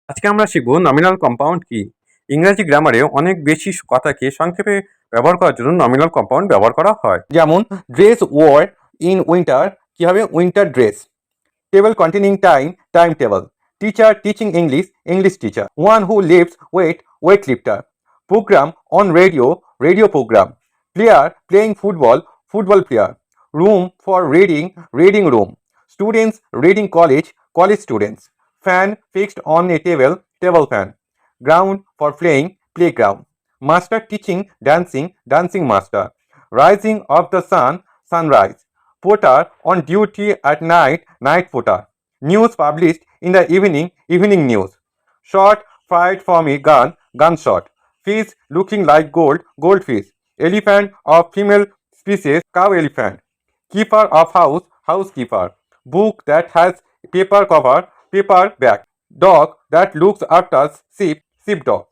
আজকে আমরা শিখব নমিনাল কম্পাউন্ড কি। ইংরেজি গ্রামারে অনেক বেশি কথাকে সংক্ষেপে ব্যবহার করার জন্য নমিনাল কম্পাউন্ড ব্যবহার করা হয়। যেমন ড্রেস ওয়ার ইন উইন্টার কি হবে winter dress. Table containing time time table. Teacher teaching English English teacher. One who lifts weight weight lifter. Programme on radio radio programme. Player playing football football player. Room for reading reading room. Students reading college college students. Fan fixed on a table, table fan. Ground for playing, playground. Master teaching, dancing, dancing master. Rising of the sun, sunrise. Porter on duty at night, night porter. News published in the evening, evening news. Shot fired from a gun, gunshot. Fish looking like gold, goldfish. Elephant of female species, cow elephant. Keeper of house, housekeeper. Book that has paper cover, paper bag. Dog that looks after sheep, sheepdog.